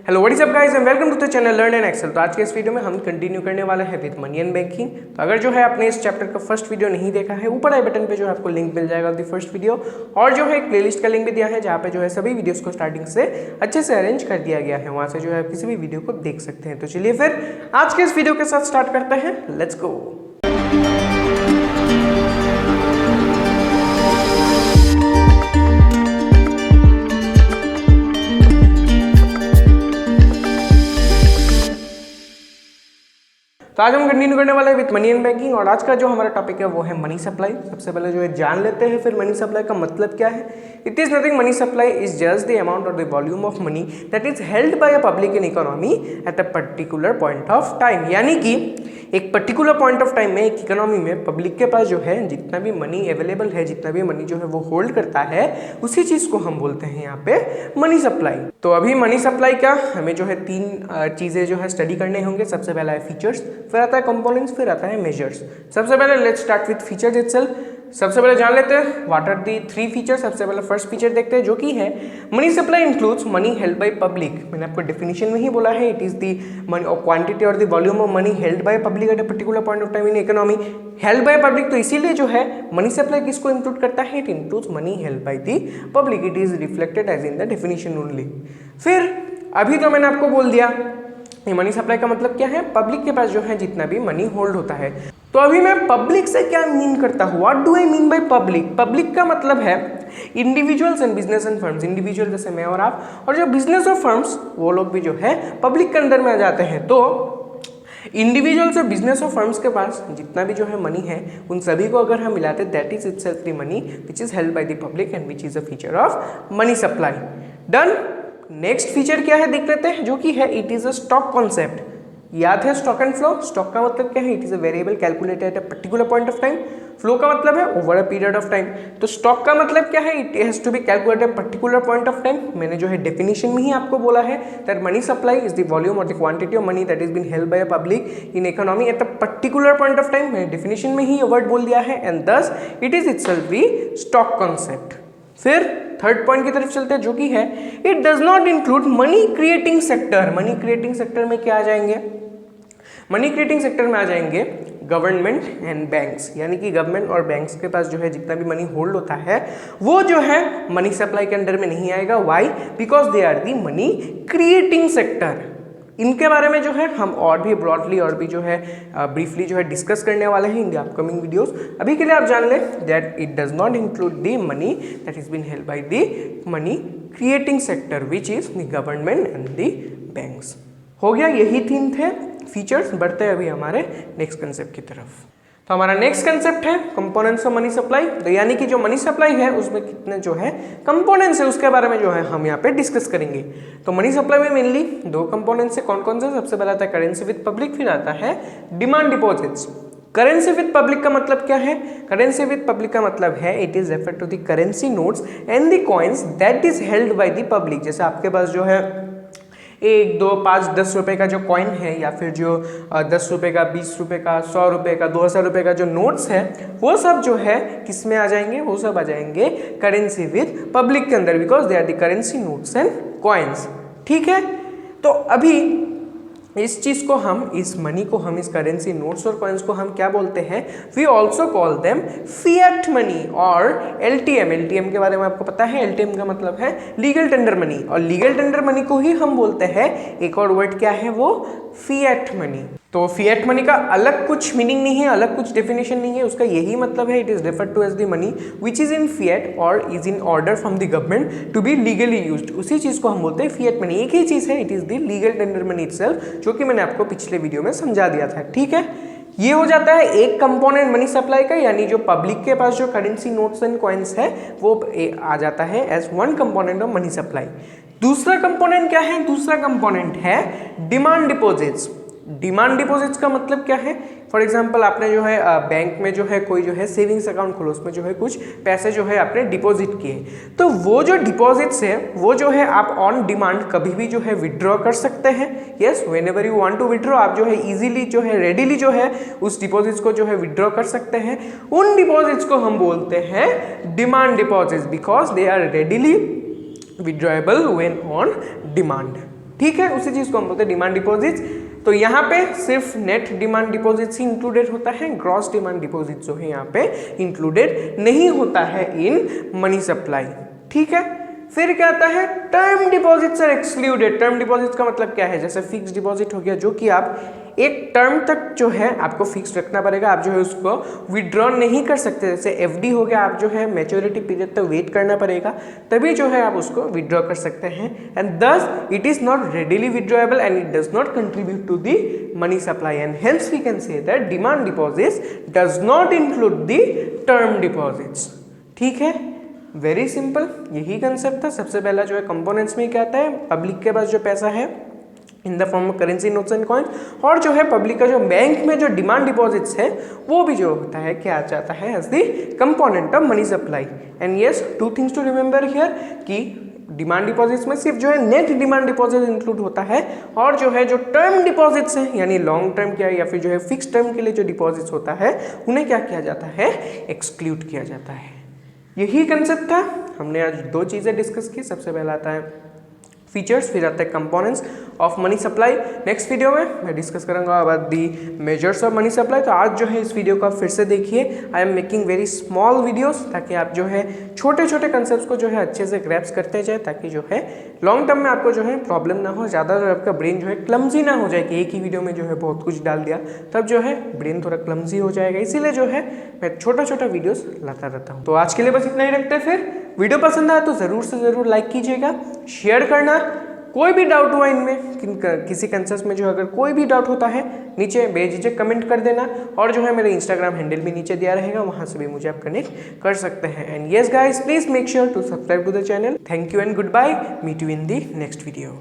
Hello what is up guys and welcome to the channel learn and excel. तो आज के इस video में हम कंटिन्यू करने वाले हैं विद मनी एंड बैंकिंग। तो अगर जो है आपने इस चैप्टर का फर्स्ट वीडियो नहीं देखा है, ऊपर आई बटन पे जो है आपको लिंक मिल जाएगा द फर्स्ट वीडियो, और जो है एक प्लेलिस्ट का लिंक भी दिया है जहाँ पे जो है सभी वीडियोस को स्टार्टिंग से अच्छे से अरेंज कर दिया गया है, वहाँ से जो है आप किसी भी वीडियो को देख सकते हैं। तो चलिए फिर आज के इस वीडियो के साथ स्टार्ट करते हैं, लेट्स गो। तो आज हम कंटिन्यू करने वाले हैं विद मनी एंड बैंकिंग, और आज का जो हमारा टॉपिक है वो है मनी सप्लाई। सबसे पहले जो है जान लेते हैं फिर मनी सप्लाई का मतलब क्या है। It is nothing, money supply is just the amount और the volume of money that is held by a public in economy at a particular point of time. यानी कि एक पर्टिकुलर पॉइंट ऑफ टाइम में एक economy में public के पास जो है जितना भी मनी अवेलेबल है, जितना भी मनी जो है वो होल्ड करता है, उसी चीज को हम बोलते हैं यहाँ पे मनी सप्लाई। तो अभी मनी सप्लाई का हमें जो है तीन चीजें जो है स्टडी करने होंगे। सबसे पहला है फीचर्स, फिर आता है कंपोनेंट्स, फिर आता है मेजर्स। सबसे पहले let's start with features itself. सबसे पहले जान लेते हैं what are the three features. सबसे पहले फर्स्ट फीचर देखते हैं जो कि है money supply includes money held by public. मैंने आपको डेफिनेशन में ही बोला है, इट इज दी मनी और क्वांटिटी और the volume of money held by public at a particular point of time in economy. Held by public, तो इसीलिए जो है मनी सप्लाई किसको इंक्लूड करता है, it includes money held by the public. It is reflected as in the definition only. फिर अभी तो मैंने आपको बोल दिया ये मनी सप्लाई का मतलब क्या है, पब्लिक के पास जो है जितना भी मनी होल्ड होता है। तो अभी मैं पब्लिक से क्या मीन करता हूँ, what do I mean by public. Public का मतलब है individuals and business and firms. Individual जैसे मैं और आप, और जो बिजनेस और फर्म्स वो लोग भी जो है पब्लिक के अंदर में आ जाते हैं। तो इंडिविजुअल्स और बिजनेस और फर्म्स के पास जितना भी जो है मनी है, उन सभी को अगर हम मिलाते हैं, that is itself the money which is held by the public and which is a feature of money supply. Done. Next feature क्या है देख लेते हैं, जो कि है it is a stock concept. याद है स्टॉक एंड फ्लो। स्टॉक का मतलब क्या है, it is a variable calculated at a particular point of time. Flow का मतलब है over a period of time. तो स्टॉक का मतलब क्या है, it has to be calculated at particular point of time. मैंने जो है डेफिनेशन में ही आपको बोला है that money supply is the volume और the quantity of money that is been held by a public in economy at a particular point of time. मैंने डेफिनेशन में ही वर्ड बोल दिया है, and this it is itself the stock concept. फिर third point की तरफ चलते हैं जो कि है it does not include money creating sector. Money creating sector में क्या आ जाएंगे, मनी क्रिएटिंग सेक्टर में आ जाएंगे गवर्नमेंट एंड बैंक्स। यानी कि गवर्नमेंट और बैंक्स के पास जो है जितना भी मनी होल्ड होता है वो जो है मनी सप्लाई के अंडर में नहीं आएगा। Why? Because they are the money creating sector. इनके बारे में जो है हम और भी ब्रॉडली और भी जो है ब्रीफली जो है डिस्कस करने वाले हैं इन द अपकमिंग वीडियोस। अभी के लिए आप जान लें that it does not include the money that is been held by the money creating sector which is the government and the banks. हो गया, यही तीन थे फीचर्स। बढ़ते हैं अभी हमारे नेक्स्ट कंसेप्ट की तरफ। तो हमारा नेक्स्ट कंसेप्ट है कंपोनेंट्स ऑफ मनी सप्लाई। तो यानी कि जो मनी सप्लाई है उसमें कितने जो है कंपोनेंट्स है उसके बारे में जो है हम यहाँ पे डिस्कस करेंगे। तो मनी सप्लाई में मेनली दो कंपोनेंट्स है। कौन कौन से? सबसे पहला आता है करेंसी विद पब्लिक, फिर आता है demand deposits. Currency with public का मतलब क्या है? करेंसी विद पब्लिक का मतलब है it is refer to the currency notes and the coins that is held by the public. जैसे आपके पास जो है 1, 2, 5, 10 रुपए का जो कॉइन है, या फिर जो 10 रुपए का, 20 रुपए का, 100 रुपए का, 2000 रुपए का जो नोट्स है, वो सब जो है किस में आ जाएंगे? वो सब आ जाएंगे करेंसी विद पब्लिक के अंदर, because they are the currency notes and coins. ठीक है। तो अभी इस चीज को हम, इस मनी को हम, इस करेंसी नोट्स और कॉइन्स को हम क्या बोलते हैं? We also call them fiat money और एलटीएम। एलटीएम के बारे में आपको पता है, एलटीएम का मतलब है लीगल टेंडर मनी, और लीगल टेंडर मनी को ही हम बोलते हैं, एक और वर्ड क्या है वो, फिएट मनी। तो फिएट मनी का अलग कुछ मीनिंग नहीं है, अलग कुछ डेफिनेशन नहीं है, उसका यही मतलब है it is referred to as the money which is in fiat और is in order from the government to be legally used. उसी चीज को हम बोलते हैं फिएट मनी। एक ही चीज है, it is the legal tender money itself, जो कि मैंने आपको पिछले वीडियो में समझा दिया था। ठीक है। ये हो जाता है एक कंपोनेंट मनी सप्लाई का, यानी जो पब्लिक के पास जो करेंसी नोट्स एंड कॉइन्स है वो आ जाता है as one component of money supply. दूसरा कंपोनेंट क्या है? दूसरा कंपोनेंट है डिमांड डिपॉजिट्स। डिमांड डिपॉजिट्स का मतलब क्या है? फॉर एग्जांपल आपने जो है बैंक में जो है कोई जो है सेविंग्स अकाउंट खोलो, उसमें जो है कुछ पैसे जो है आपने डिपॉजिट किए, तो वो जो डिपॉजिट्स है वो जो है आप ऑन डिमांड कभी भी जो है विड्रॉ कर सकते हैं। Yes, whenever you want to withdraw, आप जो है इजीली जो है रेडीली जो है उस डिपॉजिट्स को जो है विड्रॉ कर सकते हैं। उन डिपॉजिट्स को हम बोलते हैं demand deposits, because they are readily withdrawable when on demand. ठीक है, उसी चीज को हम बोलते हैं डिमांड डिपॉजिट्स। तो यहाँ पे सिर्फ नेट डिमांड डिपॉजिट्स ही इंक्लूडेड होता है, ग्रॉस डिमांड डिपॉजिट जो है यहाँ पे इंक्लूडेड नहीं होता है इन मनी सप्लाई। ठीक है, फिर क्या आता है, term deposits are excluded. Term deposits का मतलब क्या है, जैसे फिक्स डिपॉजिट हो गया जो कि आप एक टर्म तक जो है आपको फिक्स रखना पड़ेगा, आप जो है उसको विड्रॉ नहीं कर सकते। जैसे एफडी हो गया, आप जो है मैच्योरिटी पीरियड तक वेट करना पड़ेगा, तभी जो है आप उसको विड्रॉ कर सकते हैं। And this it is not readily withdrawable and it does not contribute to the money supply and hence we can say that demand deposits does not include the term deposits. ठीक है, very simple, यही concept था। सबसे पहला जो है components में क्या आता है, पब्लिक के पास जो पैसा है in the form of currency notes and coin, और जो है पब्लिक का जो बैंक में जो डिमांड डिपॉजिट्स है वो भी जो होता है क्या आ जाता है as the component of money supply. And yes, two things to remember here कि डिमांड डिपॉजिट्स में सिर्फ जो है नेट डिमांड डिपॉजिट इंक्लूड होता है, और जो है जो टर्म डिपॉजिट्स हैं यानी लॉन्ग टर्म क्या या फिर जो है फिक्स टर्म के लिए जो डिपॉजिट्स होता है उन्हें क्या किया जाता है, एक्सक्लूड किया जाता है। यही कंसेप्ट था, हमने आज दो चीज़ें डिस्कस की। सबसे पहला आता है फीचर्स, फिर आता है components of money supply. Next video में मैं डिस्कस करूंगा about the measures of money supply. तो आज जो है इस वीडियो को आप फिर से देखिए, I am making very small videos ताकि आप जो है छोटे छोटे कंसेप्ट्स को जो है अच्छे से ग्रैप्स करते जाए, ताकि जो है लॉन्ग टर्म में आपको जो है प्रॉब्लम ना हो, ज़्यादातर आपका ब्रेन जो है क्लमजी ना हो जाए कि एक ही वीडियो में जो है बहुत कुछ डाल दिया, तब जो है ब्रेन थोड़ा क्लमजी हो जाएगा। इसीलिए जो है मैं छोटा छोटा वीडियोस लाता रहता हूँ। तो आज के लिए बस इतना ही रखते हैं। फिर वीडियो पसंद आया तो ज़रूर से ज़रूर लाइक कीजिएगा, शेयर करना। कोई भी डाउट हुआ इनमें किसी कंसेप्ट में, जो अगर कोई भी डाउट होता है नीचे बेझिझक कमेंट कर देना, और जो है मेरे इंस्टाग्राम हैंडल भी नीचे दिया रहेगा, वहां से भी मुझे आप कनेक्ट कर सकते हैं। And yes guys, please make sure to subscribe to the channel. Thank you and good bye, meet you in the next video.